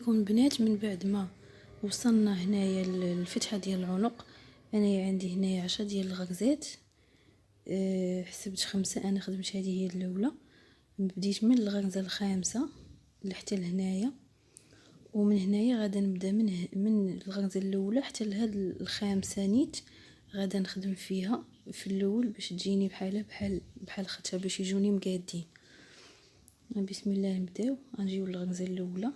عليكم البنات. من بعد ما وصلنا هنايا للفتحه ديال العنق، انا عندي هنايا 10 ديال الغرزات. حسبت 5. انا خدمت هذه هي الاولى، بديت من الغرزه الخامسه لحتى لهنايا، ومن هنايا غادا نبدا من الغرزه الاولى حتى لهاد الخامسه نيت. غادا نخدم فيها في الاول باش تجيني بحال خدتها، باش يجوني مقادين. بسم الله نبداو. غنجيو للغرزه الاولى،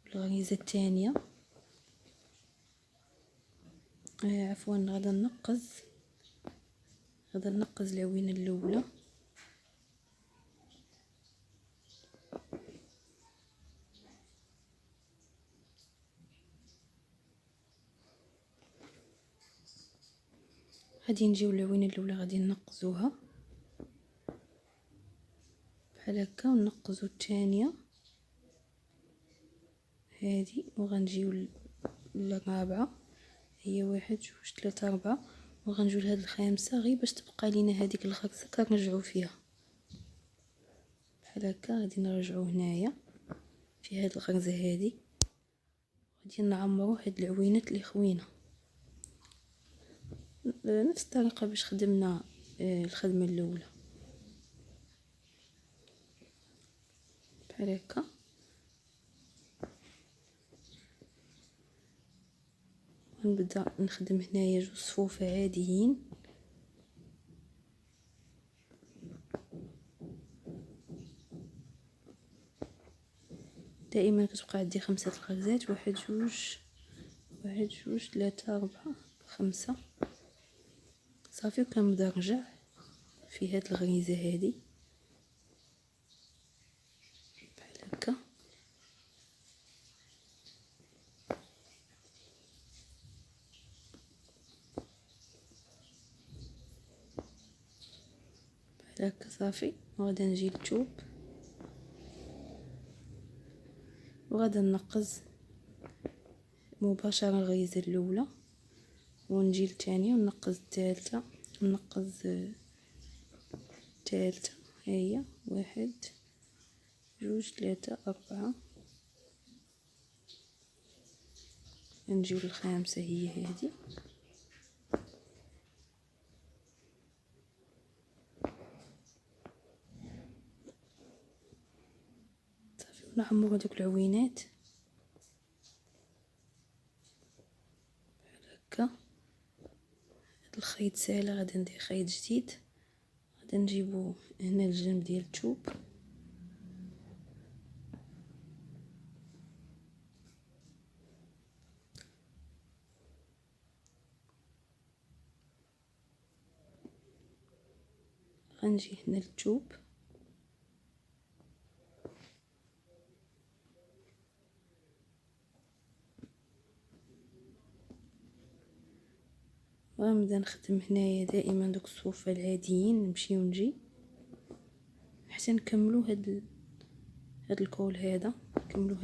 الغريزه الثانيه، عفوا غادا نقز العوينه الاولى، غادي نجيو العوينه الاولى غادي نقزوها بحال هكا، ونقزو الثانيه هذه، وغنجيو للرابعه هي 1 2 3 4، وغنجيو لهاد الخامسه غير باش تبقى لينا هذيك الغرزه كنرجعو فيها بحال هكا. غادي نرجعو هنايا في هاد الغرزه هذه، غادي نعمرو هاد العوينات اللي خوينا نفس الطريقه باش خدمنا الخدمه الاولى بحال هكا. غنبدا نخدم هنايا 2 صفوف عاديين، دائما كتبقى عندي 5 الغرزات، 1 2 1 2 3 4 5 صافي. وكنبدا نرجع في هاد الغريزه هذه بحال هكا، بحال هكا صافي. وغادا نجي للثوب وغادا نقز مباشره الغريزه الاولى، ونجي للثانيه ونقز الثالثه، ونقز الثالثه هي 1 2 3 4. نجيو للخامسه هي هذه، صافي. ونعمرو هذوك العوينات بحال هكا. هاد الخيط ساهله، غادا ندير خيط جديد، غادا نجيبو هنا الجنب ديال الثوب، غنجي هنا للثوب وغنبدا نخدم هنايا دائما دوك الصفوف العاديين، نمشي ونجي حتى نكملو هاد الكول هذا، نكملو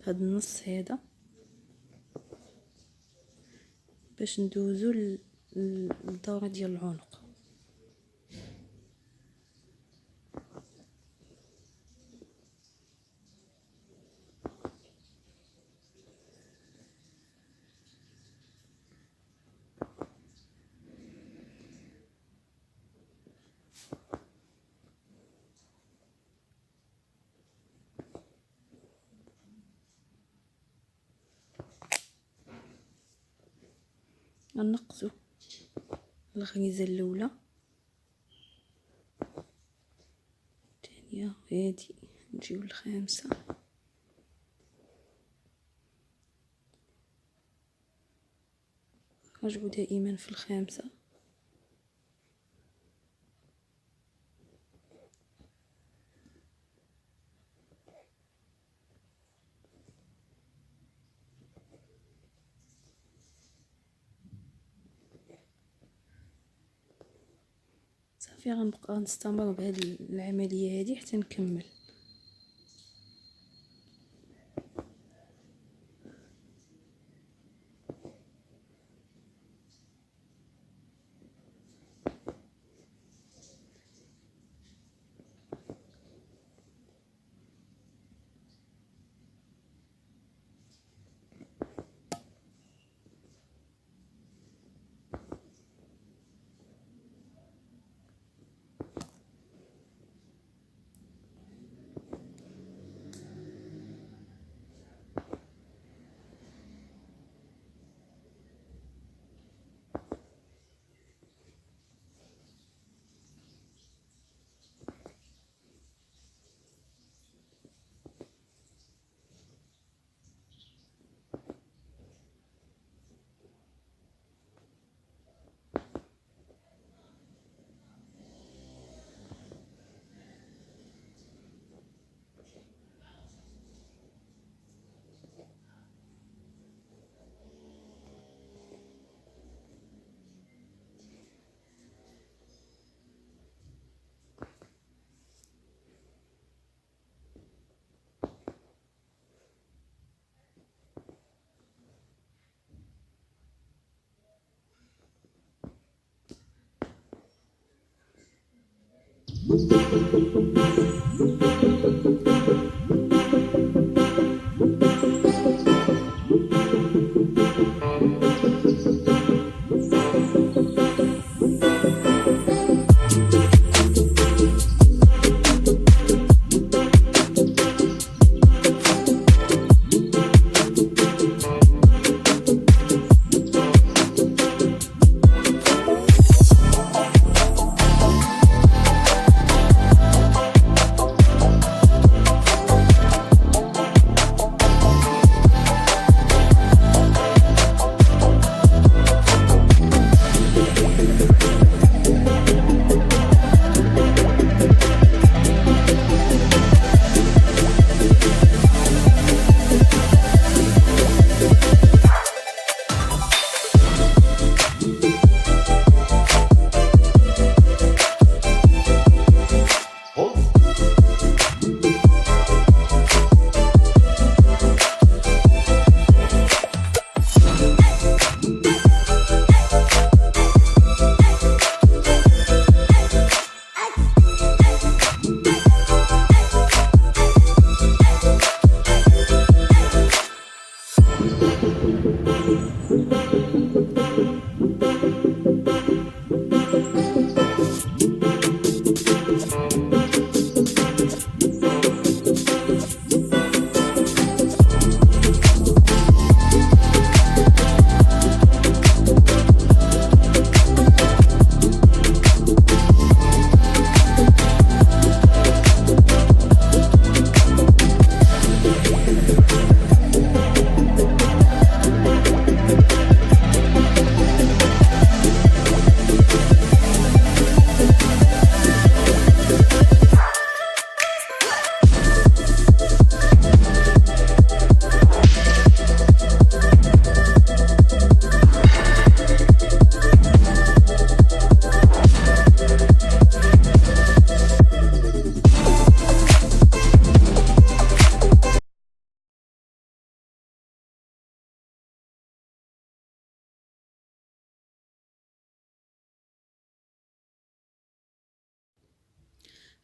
هاد النص هذا باش ندوزو للدوره ديال العنق. غنقصو الغريزه الاولى، الثانيه هادي، نجيو للخامسه، نرجعو دائما في الخامسه، صافي. غنبقى نستمر بهذه العمليه هذه حتى نكمل.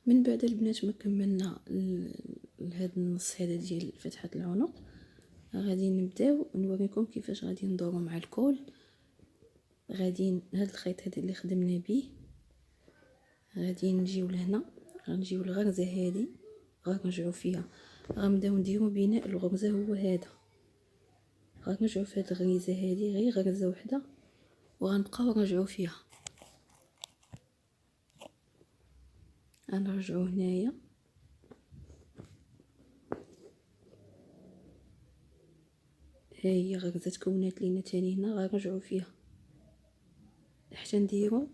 من بعد البنات ما كملنا هذا النص هذا ديال فتحة العنق، غادي نبداو نوريكم كيفاش غادي ندورو مع الكول. غادي هذا الخيط هذا اللي خدمنا به، غادي نجيو لهنا، غنجيو الغرزه هذه غنرجعوا فيها، غنبداو نديرو بناء الغرزه هو هذا، غنرجعوا في هذه الغريزه هذه غير غرزه واحده وغنبقاو نرجعوا فيها. غنرجعوا هنايا ها هي غرزه تكونات لينا تاني هنا، غنرجعوا فيها حتى نديرو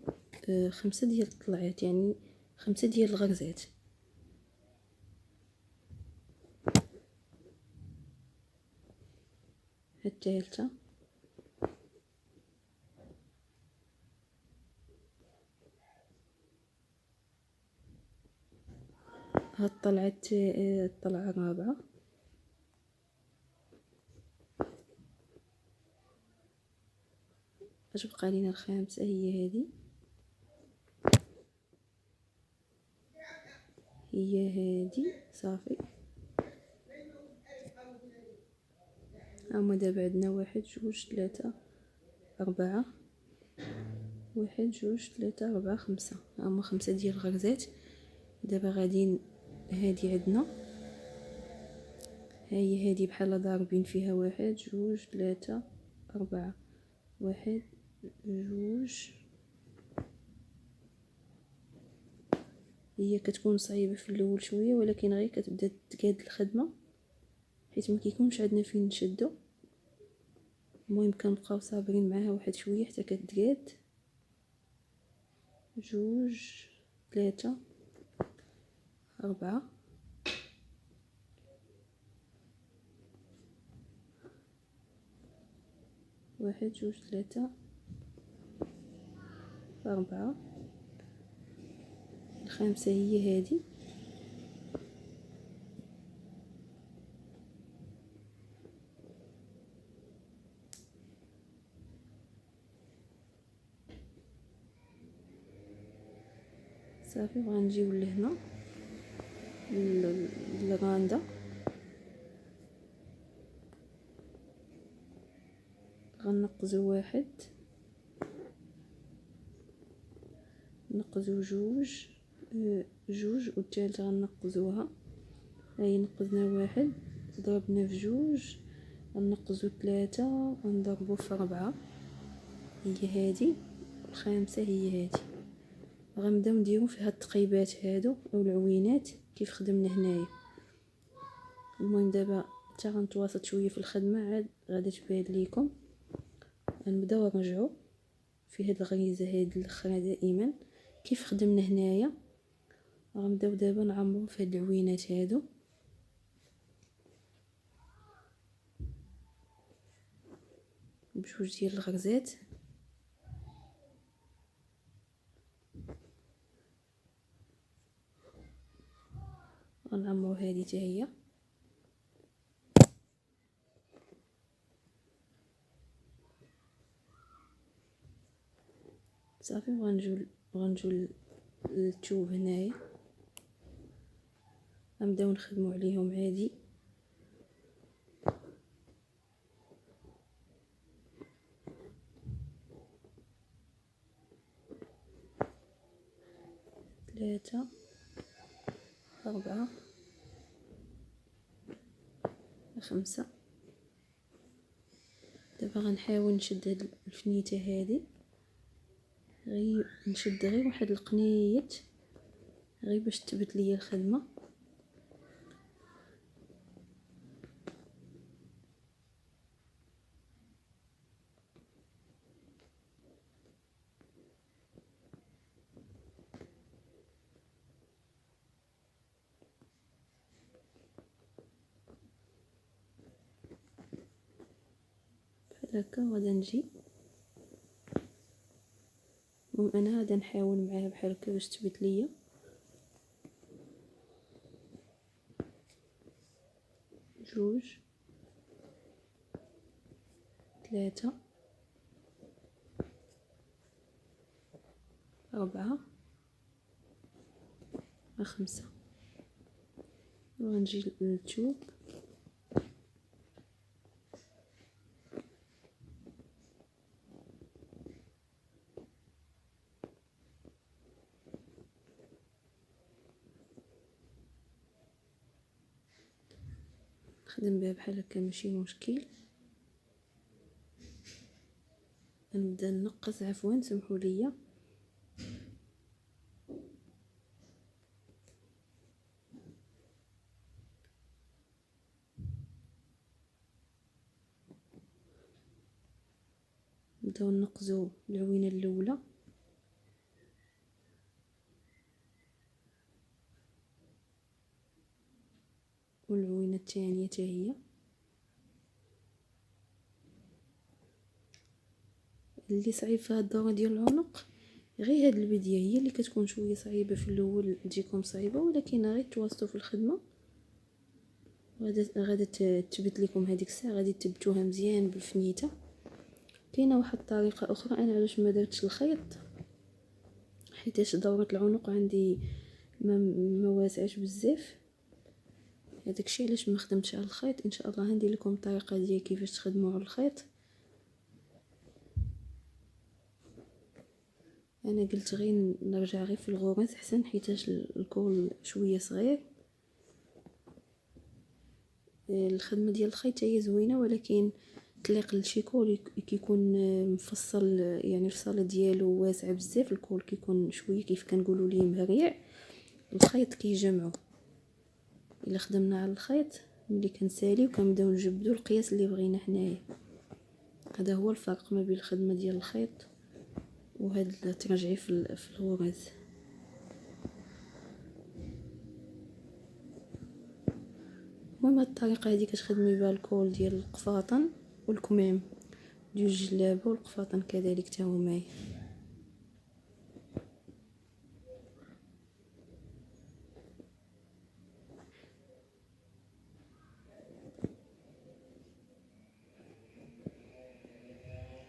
5 ديال الطلعات، يعني 5 ديال الغرزات. الثالثه، هاد طلعت الطلعه الرابعه، اش بقى لينا الخامسه هي هذه، هي هذه صافي. هما دابا عندنا 1 2 3 4 1 2 3 4 5، هما 5 ديال الغرزات. دابا غادي هذه عندنا ها هي هذه بحال ضاربين فيها 1 2 3 4 1 2. هي كتكون صعيبه في الاول شويه، ولكن غير كتبدا تقاد الخدمه حيت ما كيكونش عندنا فين نشدو. المهم كنبقاو صابرين معاها واحد شويه حتى كتقاد. 2 3 4 1 2 3 4. الخامسه هي هذه، صافي. وغنجيو لهنا للغاندا، غنقزو واحد، نقزو جوج، جوج والثالثه غنقزوها. هاي نقزنا واحد، ضربنا في جوج، غنقزو ثلاثة، غنضربو في ربعة، هي هادي. الخامسة هي هادي. غنبداو نديرو فيها التقيبات هادو او العوينات كيف خدمنا هنايا. المهم دابا حتى غنتواصل شويه في الخدمه عاد غادا تبان ليكم. غنبداو نرجعو في هاد الغريزه هاد الاخرى دائما كيف خدمنا هنايا. غنبداو دابا نعمرو في هاد العوينات هادو بجوج ديال الغرزات. غنعمرو هادي حتى هي صافي. غنجو للثوب هنايا، غنبداو نخدمو عليهم عادي. ثلاثة، أربعة، خمسة. دابا غنحاول نشد هاد الفنيته هادي، غير نشد غير واحد القنيت غير باش تثبت ليا الخدمه. بحال هكا غادا نجي. المهم انا غادا نحاول معاها بحال هكا باش تثبت ليا. جوج، ثلاثة، أربعة، خمسة. وغنجي للثوب نخدم بها بحال هكا ماشي مشكل. غنبدا نقص، عفوا سمحوا لي. نبداو نقزو العوينه الاولى، والعوينه الثانيه حتى هي. اللي صعيب في هاد الدوره ديال العنق غير هاد البدايه هي اللي كتكون شويه صعيبه في الاول، تجيكم صعيبه، ولكن غير تواصلوا في الخدمه غادا تثبت لكم. هذيك الساعه غادي تثبتوها مزيان بالفنيته. كاينه واحد الطريقه اخرى، انا علاش ما درتش الخيط حيتاش دوره العنق عندي ما واسعش بزاف. هذاك الشيء علاش ما خدمتش على الخيط. ان شاء الله غندير لكم الطريقه ديال كيفاش تخدموا على الخيط. انا قلت غير نرجع غير في الغرز احسن حيتاش الكول شويه صغير. الخدمه ديال الخيط هي زوينه، ولكن تليق للشيكول كيكون مفصل، يعني الفصاله ديالو واسعه بزاف. الكول كيكون شويه كيف كنقولوا ليه مريع، الخيط كيجمعو. الا خدمنا على الخيط ملي كنساليو كنبداو نجبدو القياس اللي بغينا حنايا. هذا هو الفرق ما بين الخدمه ديال الخيط وهاد ترجعي في الغرز. المهم هاد الطريقه هذه كتخدمي بها الكول ديال القفاطن والكمام ديال الجلابه، والقفاطن كذلك حتى هما.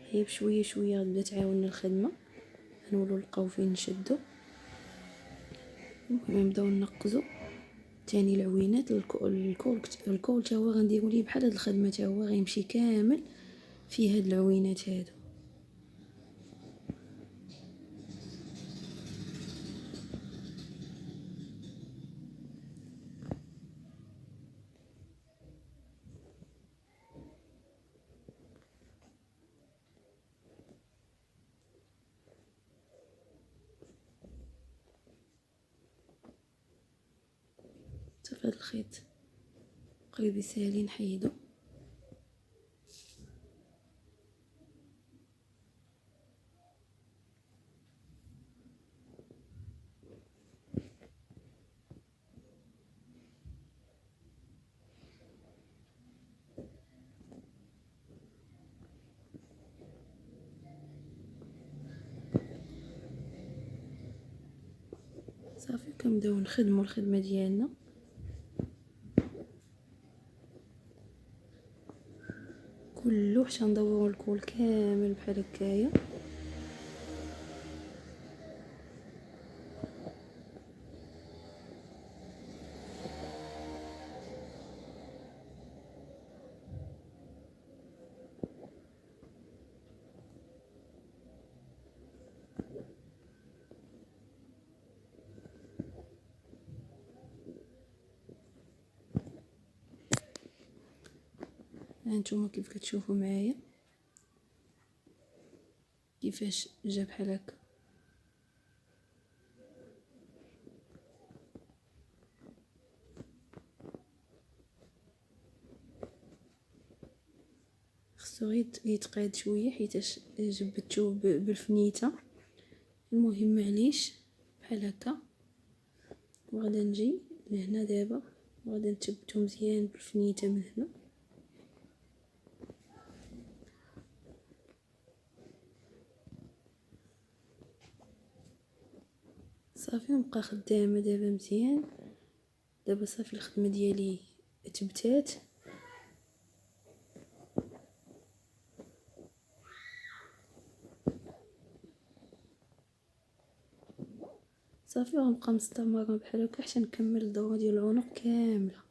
هي بشويه شويه غتبدا تعاوننا الخدمه، غنولو نلقاو فين نشدو. المهم نبداو ننقزو تاني العوينات. الكول تا هو غنديرو ليه بحال هاد الخدمه، تا هو غيمشي كامل في هاد العوينات هادو. صافي هاد الخيط قريب يسالي نحيدو. صافي كنبداو نخدمو الخدمه ديالنا. كله حتى ندورو الكول كامل بحال هكايا. هانتوما كيف كتشوفوا معايا كيفاش جا بحال هكا. خصو غير يتقاد شويه حيتاش جبدتو بالفنيته. المهم معليش بحال هكا. وغادا نجي لهنا دابا وغادا نثبتو مزيان بالفنيته من هنا. صافي نبقى خدامه دابا مزيان. دابا صافي الخدمه ديالي تبتات. صافي غنبقى مستمره بحال هكا حتى نكمل الدوره ديال العنق كامله.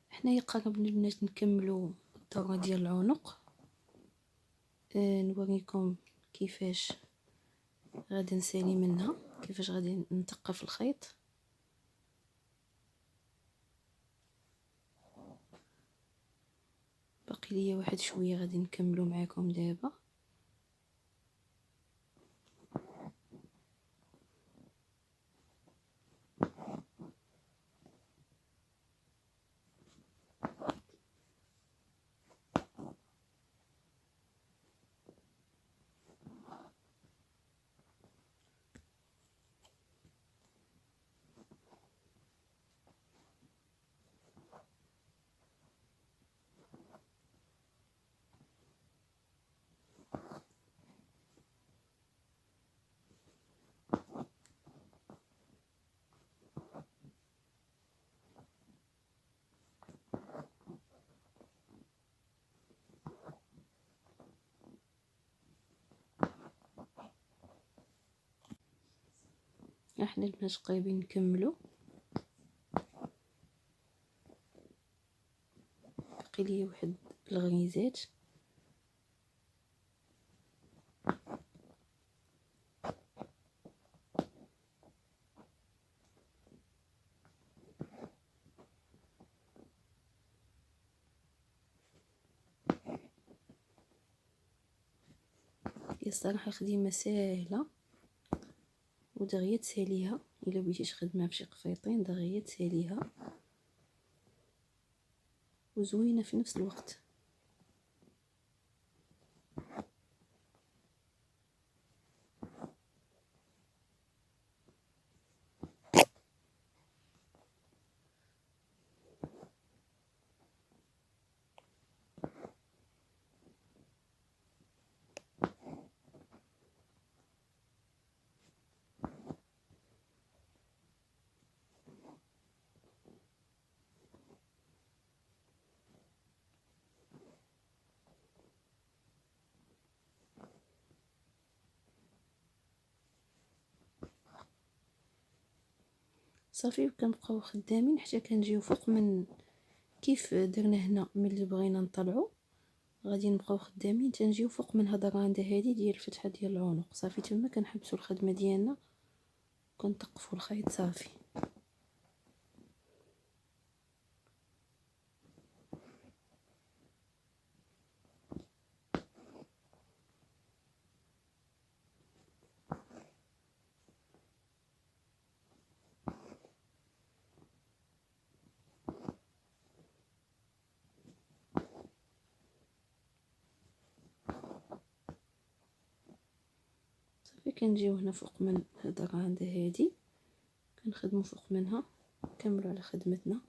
حنايا قربنا البنات نكملوا الدوره ديال العنق. نوريكم كيفاش غادي نسالي منها، كيفاش غادي نثقف الخيط. باقي ليا واحد شويه غادي نكملو معاكم دابا. احنا البنات قريبين نكملو، باقي ليا واحد الغريزات. هي الصراحه خديمه ساهله ودغيا تساليها، الا بغيتي تخدمها بشي قفيطين دغيا تساليها وزوينه في نفس الوقت. صافي كنبقاو خدامين حتى كنجيو فوق من كيف درنا هنا. ملي بغينا نطلعو غادي نبقاو خدامين تنجيو فوق من هاد الرانده هادي ديال الفتحه ديال العنق. صافي تما كنحبسو الخدمه ديالنا كنطقفو الخيط صافي. صافي كنجيو هنا فوق من هاد الرانده هادي كنخدمو فوق منها، نكملو على خدمتنا.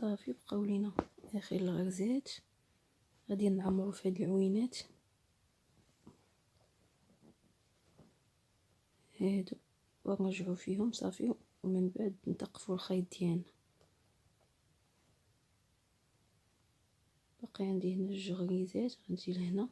صافي بقاو لينا اخر الغرزات، غادي نعمرو في هاد العوينات هادو ونرجعو فيهم صافي، ومن بعد نثقفو الخيط ديالنا. باقي عندي هنا جوج غريزات، غنجي لهنا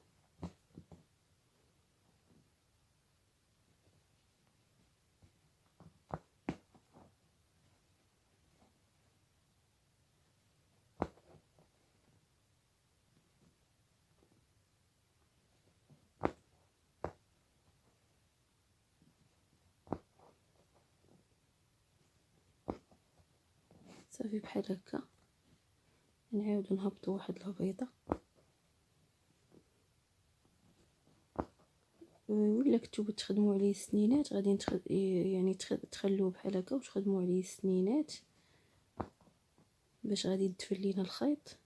صافي بحال هكا. نعاودو نهبطو واحد الهبيطه. ولا كنتو تخدموا عليه السنينات غادي يعني تخلوه بحال هكا وتخدموا عليه السنينات باش غادي يدفل لينا الخيط.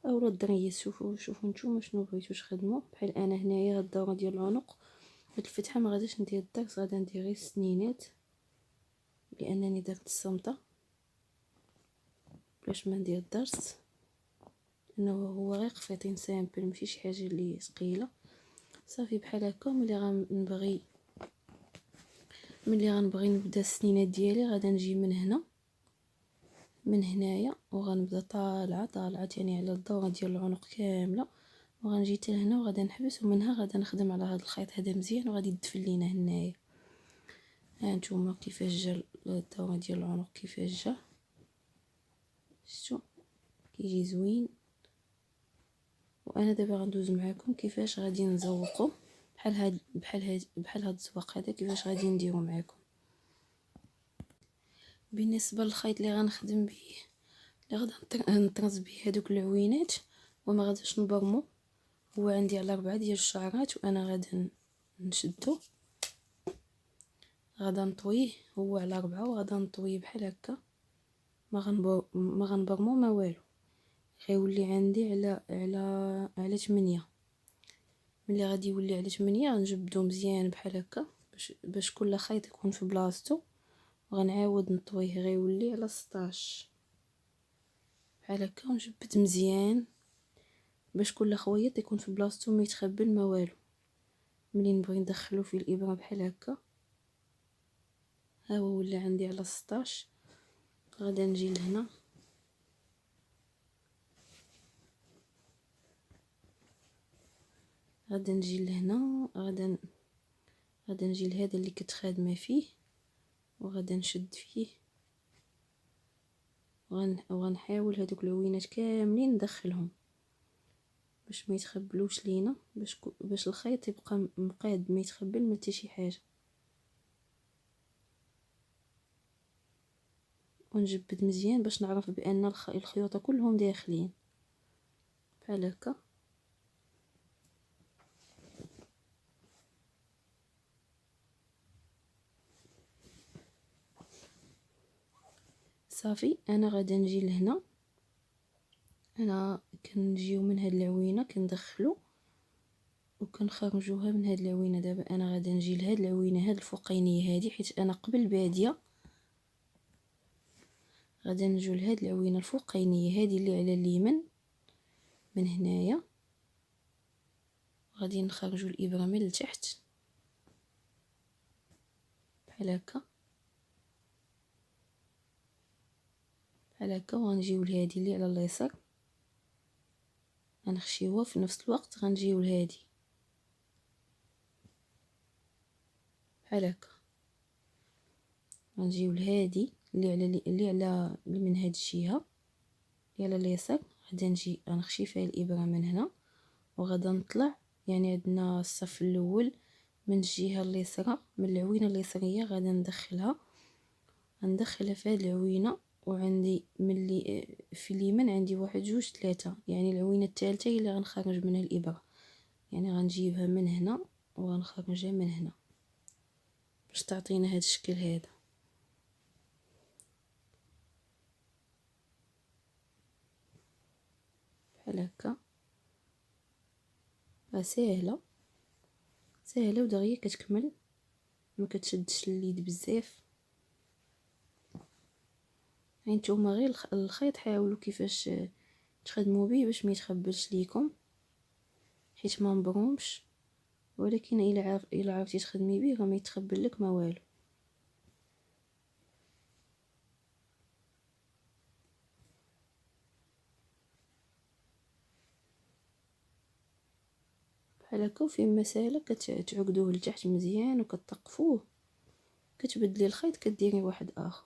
اولا الدريس، شوفوا نتوما شنو بغيتو تخدموا. بحال انا هنايا هاد الدوره ديال العنق، هاد الفتحه ما غاديش ندير الدرس، غادي ندير غير السنينات لانني درت الصمته باش ما ندير الدرس، انه هو غير قفيطين سامبل ماشي شي حاجه اللي ثقيله. صافي بحال هكا. ملي غنبغي نبدا السنينات ديالي غادا نجي من هنا من هنايا وغنبدا طالعه يعني على الدوره ديال العنق كامله، وغنجي حتى لهنا وغادا نحبس، ومنها غادا نخدم على هذا الخيط هذا مزيان وغادي يدفل لينا هنايا. ها نتوما كيفاش جا الدوره ديال العنق كيفاش جا، شفتوا كيجي زوين. وانا دابا غندوز معاكم كيفاش غادي نزوقو بحال هاد الزواق هذا كيفاش غادي نديرو معاكم. بالنسبه للخيط اللي غنخدم به، اللي غادا نطرز به هذوك العوينات وما غاديش نبرمو، هو عندي على 4 ديال الشعرات وانا غادا نشدو، غادا نطويه هو على 4 وغادا نطويه بحال هكا. ما غنبرمو ما والو، غيولي عندي على 8. ملي غادي يولي على 8 غنجبدو مزيان بحال هكا باش كل خيط يكون في بلاصتو، وغنعاود نطويه غيولي على 16 بحال هكا. ونجبد مزيان باش كل خويط يكون في بلاصتو ما يتخبل ما والو. ملي نبغي ندخلو في الابره بحال هكا، ها هو ولا عندي على 16. غادا نجي لهنا غادا نجي لهذا اللي كنت خادمه فيه وغادا نشد فيه، وغنحاول هذوك العوينات كاملين ندخلهم باش ما يتخبلوش لينا، باش الخيط يبقى مقاد ما يتخبل ما حتى شي حاجه. ونجبد مزيان باش نعرف بان الخيوط كلهم داخلين بحال هكا. صافي انا غادا نجي لهنا، انا كنجيو من هاد العوينه كندخلو وكنخرجوها من هاد العوينه. دابا انا غادا نجي لهاد العوينه هاد الفوقينيه هادي، حيت انا قبل باديه غادا نجيو لهاد العوينه الفوقينيه هادي اللي على اليمين من هنايا، غادي نخرجوا الابره من التحت بحال هكا بحال هكا. وغنجيو لهادي اللي على اليسار غنخشيوها، في نفس الوقت غنجيو لهادي بحال هكا، غنجيو لهادي اللي على من هاد الجهه اللي على اليسار. غادا نجي غنخشي فيها الابره من هنا وغادا نطلع، يعني عندنا الصف الاول من الجهه اليسرى من العوينه اليسريه غادا ندخلها في هاد العوينه. وعندي ملي في اليمين عندي 1 2 3، يعني العوينه الثالثه هي اللي غنخرج منها الابره، يعني غنجيبها من هنا وغنخرجها من هنا باش تعطينا هاد الشكل هذا بحال هكا. سهله ودغيا كتكمل، ما كتشدش اليد بزاف. يعني نتوما غير الخيط حاولوا كيفاش تخدموا به باش ما يتخبلش ليكم، حيت ما مبرومش، ولكن الا عرفتي تخدمي به راه ما يتخبل لك ما والو. بحال هكا. وفي مساله كتعقدوه لتحت مزيان وكتقفوه، كتبدلي الخيط كديري واحد اخر.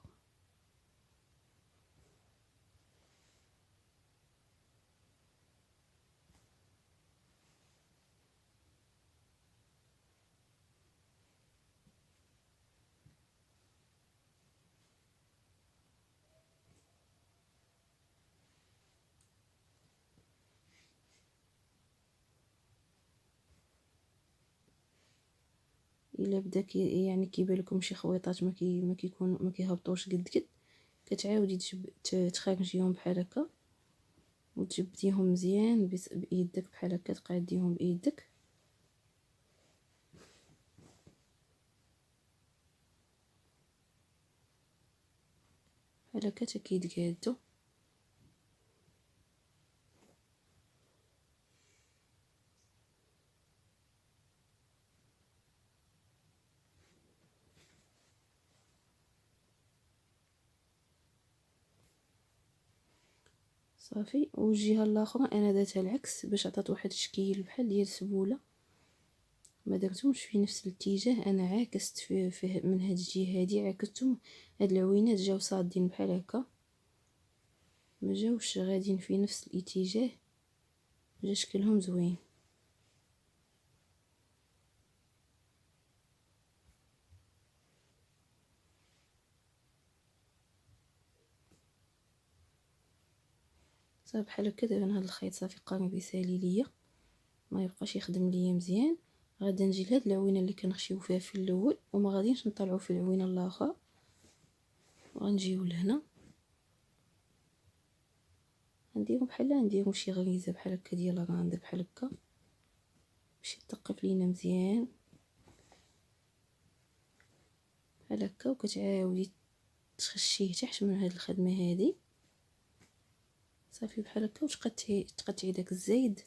الا بدا يعني كيبان لكم شي خويطات ما كيهبطوش قد كتعاودي تخرجيهم بحال هكا وتجبديهم مزيان بيدك بحال هكا، تقاديهم بايدك بحال هكا حتى كيتقادو. صافي. والجهه الاخرى انا درتها العكس باش عطات واحد الشكل بحال ديال السبوله، ما درتهمش في نفس الاتجاه، انا عاكست في من هاد الجهه هادي عكستهم. هاد العوينات جاو صادين بحال هكا، ما جاوش غاديين في نفس الاتجاه، جا شكلهم زوين. صافي بحال هكا. دابا هاد الخيط صافي قارب يسالي ليا، ما يبقاش يخدم ليا مزيان. غادا نجي لهاد العوينه اللي كنخشيو فيها في الاول وما غاديش نطلعوا في العوينه الاخرى، وغنجيو لهنا نديرو بحال نديرو شي غريزه بحال هكا ديال الراند بحال هكا باش يثقف لينا مزيان بحال هكا. وكتعاودي تخشيه تحت من هاد الخدمه هادي صافي بحال هكا. وتقطعي داك الزايد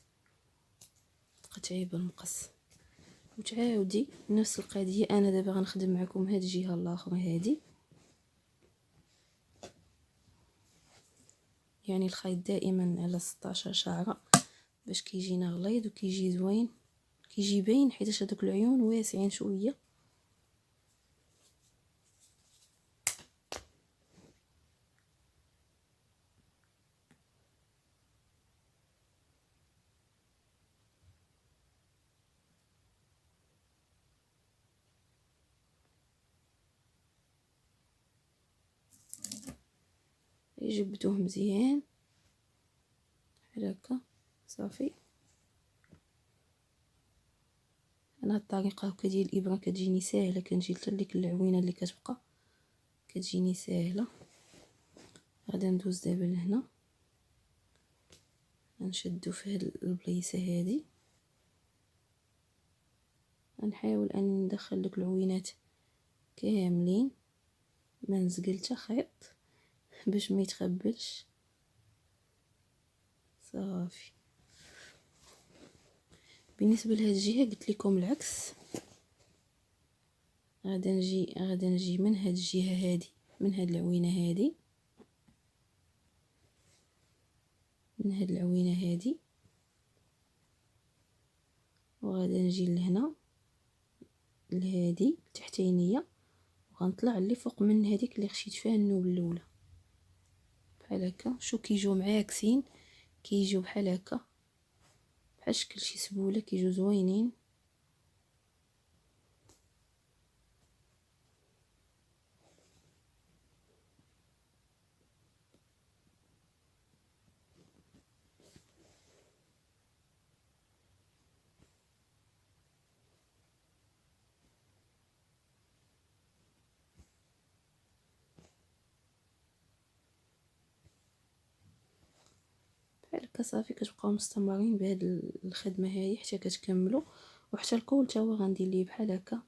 تقطعيه بالمقص وتعاودي نفس القضيه. انا دابا غنخدم معكم هاد الجهه الاخرى هادي، يعني الخيط دائما على 16 شعره باش كيجينا غليظ وكيجي زوين، كيجي باين حيت هذوك العيون واسعين شويه. يجبدوه مزيان بحال هكا صافي. انا الطريقه هكا ديال الابره كتجيني ساهله، كنجي حتى لديك العوينه اللي كتبقى كتجيني ساهله. غادا ندوز دابا لهنا غنشدو في هاد البليصه هادي، غنحاول اني ندخل دوك العوينات كاملين، ما نزقل حتى خيط باش ما يتخبلش. صافي. بالنسبه لهاد الجهه قلت لكم العكس، غادا نجي من هاد الجهه هادي، من هاد العوينه هادي، من هاد العوينه هادي، وغادا نجي لهنا لهادي التحتانيه، وغنطلع اللي فوق من هذيك اللي خشيت فيها النوب الاولى بحال هكا. شو كيجيو معاكسين، كيجيو بحال هكا بحال شكل شي سبوله، كيجيو زوينين. بحال هكا صافي. كتبقاو مستمرين بهاد الخدمه هذه حتى كتكملوا، وحتى الكول تا هو غندير ليه بحال هكا،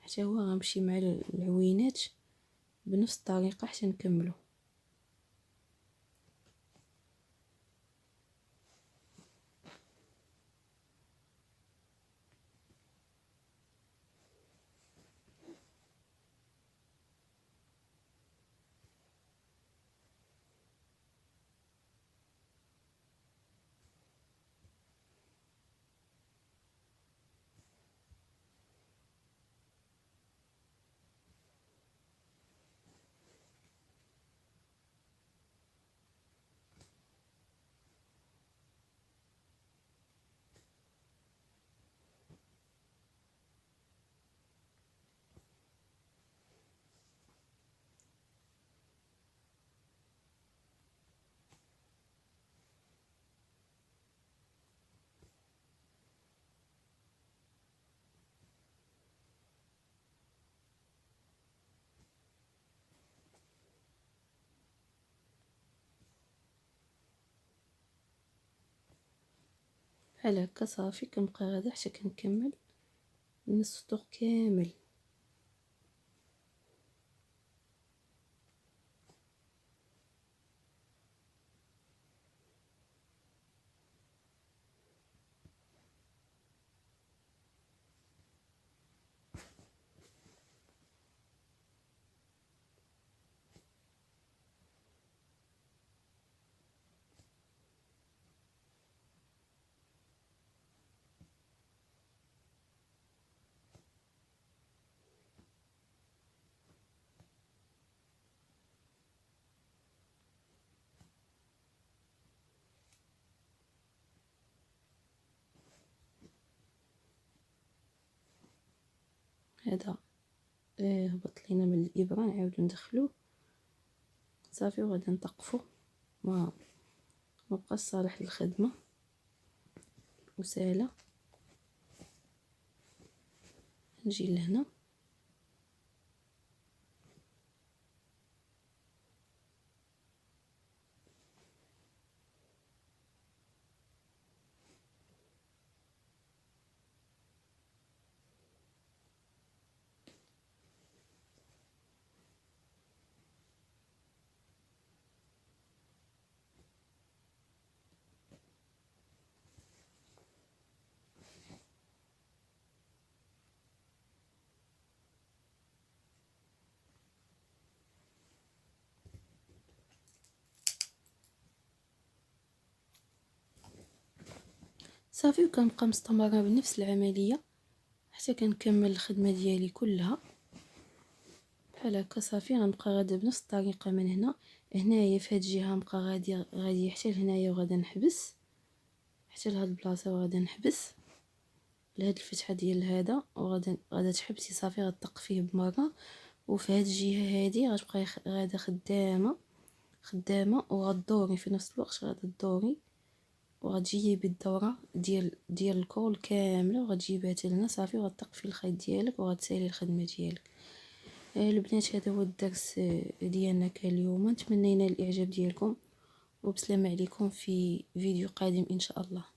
حتى هو غنمشي مع العوينات بنفس الطريقه حتى نكملوا. بحال هكا صافي. كنبقى غادا حتى كنكمل السطور كامل. هذا هبط لينا من الابره، نعاودو ندخلوه صافي وغادي نطقفو. ما بقاش صالح للخدمه وسهله. نجي لهنا صافي. وكنبقى مستمره بنفس العمليه حتى كنكمل الخدمه ديالي كلها بحال هكا صافي. غنبقى غادا بنفس الطريقه من هنا. هنايا في هاد الجهه نبقى غادي حتى لهنايا وغادا نحبس حتى لهاد البلاصه وغادا نحبس لهاد الفتحه ديال هذا، وغادا تحبسي صافي. غتطقفيه بمره. وفي هاد الجهه هادي غتبقاي غادا خدامه وغدوري في نفس الوقت. غادا تدوري وغتجيبي الدوره ديال الكول كامله وغتجيبها حتى لهنا صافي. وغتطقفي الخيط ديالك وغتسالي الخدمه ديالك. البنات هذا هو الدرس ديالنا كان اليوم. نتمنى ينال الاعجاب ديالكم، وبسلامه عليكم في فيديو قادم ان شاء الله.